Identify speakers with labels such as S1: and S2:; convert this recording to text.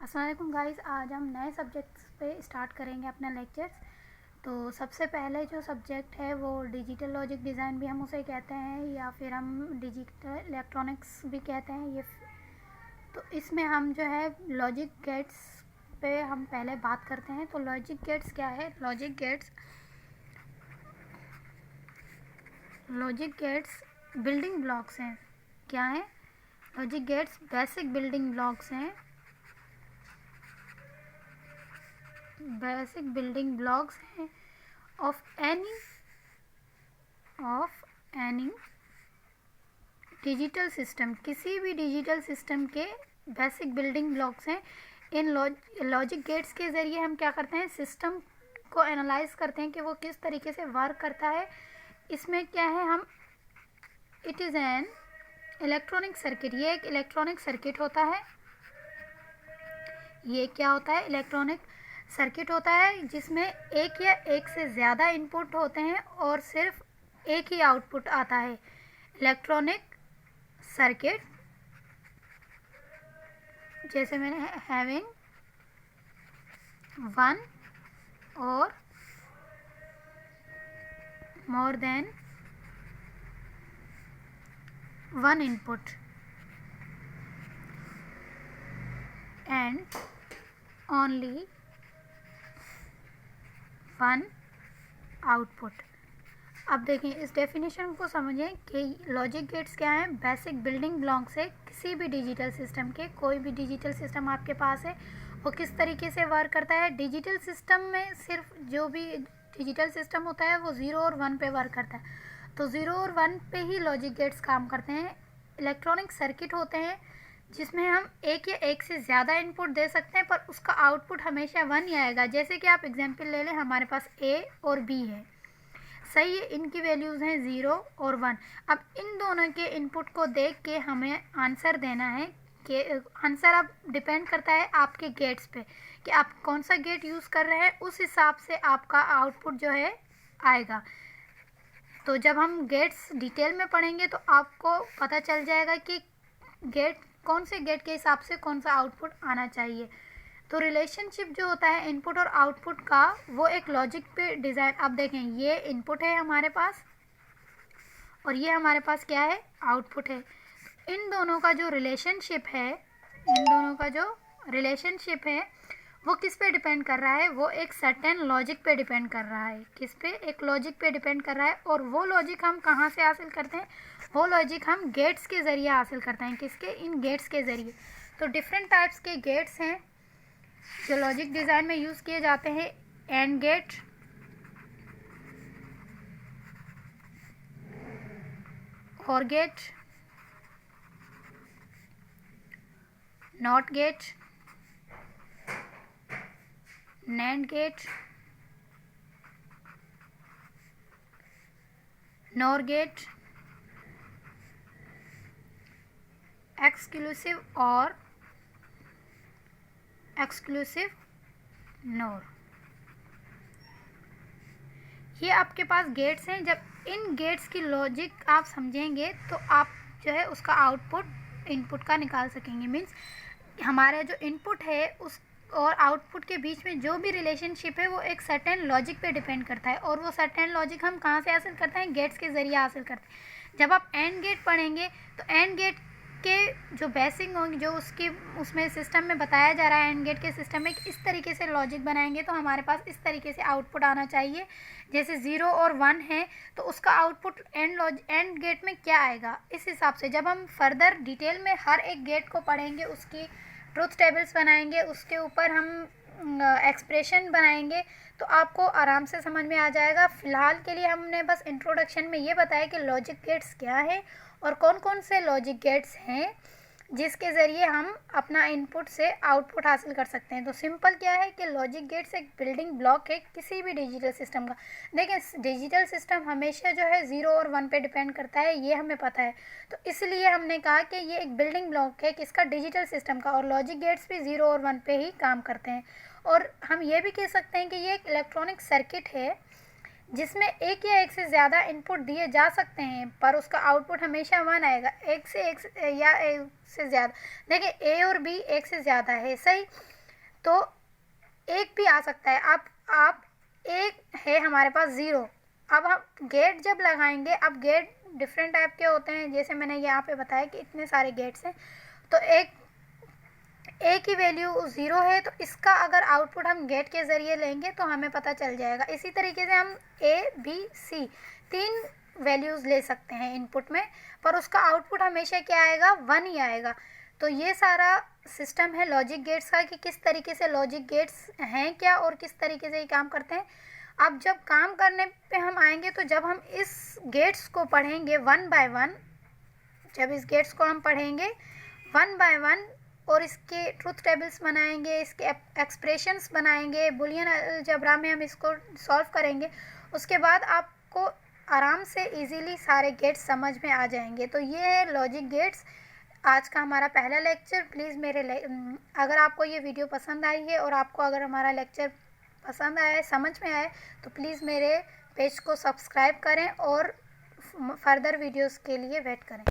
S1: अस्सलाम वालेकुम गाइस, आज हम नए सब्जेक्ट्स पे स्टार्ट करेंगे अपना लेक्चर्स। तो सबसे पहले जो सब्जेक्ट है वो डिजिटल लॉजिक डिज़ाइन भी हम उसे कहते हैं, या फिर हम डिजिटल इलेक्ट्रॉनिक्स भी कहते हैं। तो इसमें हम जो है लॉजिक गेट्स पे हम पहले बात करते हैं। तो लॉजिक गेट्स क्या है? लॉजिक गेट्स बिल्डिंग ब्लॉक्स हैं। क्या है? Logic gates basic building blocks हैं। बेसिक बिल्डिंग ब्लॉक्स हैं ऑफ एनी डिजिटल सिस्टम। किसी भी डिजिटल सिस्टम के बेसिक बिल्डिंग ब्लॉक्स हैं। इन लॉजिक गेट्स के ज़रिए हम क्या करते हैं? सिस्टम को एनालाइज करते हैं कि वो किस तरीके से वर्क करता है। इसमें क्या है, हम it is an electronic circuit. ये एक इलेक्ट्रॉनिक सर्किट होता है। ये क्या होता है? इलेक्ट्रॉनिक सर्किट होता है जिसमें एक या एक से ज़्यादा इनपुट होते हैं और सिर्फ एक ही आउटपुट आता है। इलेक्ट्रॉनिक सर्किट जैसे मैंने हैविंग वन और more than one input and only one output. अब देखें, इस डेफिनेशन को समझें कि लॉजिक गेट्स क्या हैं? बेसिक बिल्डिंग ब्लॉक्स है किसी भी डिजिटल सिस्टम के। कोई भी डिजिटल सिस्टम आपके पास है, वो किस तरीके से वर्क करता है? डिजिटल सिस्टम में सिर्फ जो भी डिजिटल सिस्टम होता है वो 0 और 1 पे वर्क करता है। तो 0 और 1 पे ही लॉजिक गेट्स काम करते हैं। इलेक्ट्रॉनिक सर्किट होते हैं जिसमें हम एक या एक से ज़्यादा इनपुट दे सकते हैं, पर उसका आउटपुट हमेशा 1 ही आएगा। जैसे कि आप एग्जांपल ले लें, हमारे पास A और B है, सही है। इनकी वैल्यूज़ हैं 0 और 1। अब इन दोनों के इनपुट को देख के हमें आंसर देना है कि आंसर अब डिपेंड करता है आपके गेट्स पे कि आप कौन सा गेट यूज़ कर रहे हैं। उस हिसाब से आपका आउटपुट जो है आएगा। तो जब हम गेट्स डिटेल में पढ़ेंगे तो आपको पता चल जाएगा कि कौन से गेट के हिसाब से कौन सा आउटपुट आना चाहिए। तो रिलेशनशिप जो होता है इनपुट और आउटपुट का, वो एक लॉजिक पे डिज़ाइन। अब देखें, ये इनपुट है हमारे पास और ये हमारे पास क्या है? आउटपुट है। इन दोनों का जो रिलेशनशिप है वो किस पे डिपेंड कर रहा है? वो एक सर्टेन लॉजिक पे डिपेंड कर रहा है। किस पे? एक लॉजिक पे डिपेंड कर रहा है। और वो लॉजिक हम कहाँ से हासिल करते हैं? वो लॉजिक हम गेट्स के ज़रिए हासिल करते हैं। किसके? इन गेट्स के ज़रिए। तो डिफरेंट टाइप्स के गेट्स हैं जो लॉजिक डिज़ाइन में यूज़ किए जाते हैं। And gate, or gate, not gate, nand gate, nor gate, exclusive or exclusive nor. ये आपके पास गेट्स हैं। जब इन गेट्स की लॉजिक आप समझेंगे तो आप जो है उसका आउटपुट इनपुट का निकाल सकेंगे। मीन्स हमारा जो इनपुट है उस और आउटपुट के बीच में जो भी रिलेशनशिप है वो एक सर्टेन लॉजिक पे डिपेंड करता है। और वो सर्टेन लॉजिक हम कहाँ से हासिल करते हैं? गेट्स के ज़रिए हासिल करते हैं। जब आप एंड गेट पढ़ेंगे तो एंड गेट के जो बेसिक होंगे, जो उसमें सिस्टम में बताया जा रहा है, एंड गेट के सिस्टम में इस तरीके से लॉजिक बनाएंगे तो हमारे पास इस तरीके से आउटपुट आना चाहिए। जैसे 0 और 1 है तो उसका आउटपुट एंड गेट में क्या आएगा? इस हिसाब से जब हम फर्दर डिटेल में हर एक गेट को पढ़ेंगे, उसकी ट्रुथ टेबल्स बनाएंगे, उसके ऊपर हम एक्सप्रेशन बनाएंगे, तो आपको आराम से समझ में आ जाएगा। फ़िलहाल के लिए हमने बस इंट्रोडक्शन में ये बताया कि लॉजिक गेट्स क्या है और कौन कौन से लॉजिक गेट्स हैं जिसके ज़रिए हम अपना इनपुट से आउटपुट हासिल कर सकते हैं। तो सिंपल क्या है कि लॉजिक गेट्स एक बिल्डिंग ब्लॉक है किसी भी डिजिटल सिस्टम का। देखिए, डिजिटल सिस्टम हमेशा जो है 0 और 1 पे डिपेंड करता है, ये हमें पता है। तो इसलिए हमने कहा कि ये एक बिल्डिंग ब्लॉक है किसका? डिजिटल सिस्टम का। और लॉजिक गेट्स भी 0 और 1 पे ही काम करते हैं। और हम ये भी कह सकते हैं कि ये एक इलेक्ट्रॉनिक सर्किट है जिसमें एक या एक से ज़्यादा इनपुट दिए जा सकते हैं, पर उसका आउटपुट हमेशा 1 आएगा। एक से ज़्यादा। देखिए, ए और बी एक से ज़्यादा है, सही। तो एक भी आ सकता है। आप एक है हमारे पास 0। अब हम गेट जब लगाएंगे, अब गेट डिफरेंट टाइप के होते हैं, जैसे मैंने यहाँ पे बताया कि इतने सारे गेट्स हैं, तो एक की वैल्यू 0 है, तो इसका अगर आउटपुट हम गेट के ज़रिए लेंगे तो हमें पता चल जाएगा। इसी तरीके से हम A B C 3 वैल्यूज़ ले सकते हैं इनपुट में, पर उसका आउटपुट हमेशा क्या आएगा, 1 ही आएगा। तो ये सारा सिस्टम है लॉजिक गेट्स का कि किस तरीके से लॉजिक गेट्स हैं क्या और किस तरीके से ये काम करते हैं। अब जब काम करने पे हम आएंगे, तो जब हम इस गेट्स को पढ़ेंगे 1 बाय 1, जब इस गेट्स को हम पढ़ेंगे 1 बाय 1 और इसके ट्रूथ टेबल्स बनाएंगे, इसके एक्सप्रेशंस बनाएंगे, बुलियन अलजेब्रा में हम इसको सॉल्व करेंगे, उसके बाद आपको आराम से इजीली सारे गेट्स समझ में आ जाएंगे। तो ये है लॉजिक गेट्स, आज का हमारा पहला लेक्चर। प्लीज़ अगर आपको ये वीडियो पसंद आई है और आपको अगर हमारा लेक्चर पसंद आया है, समझ में आए, तो प्लीज़ मेरे पेज को सब्सक्राइब करें और फर्दर वीडियोस के लिए वेट करें।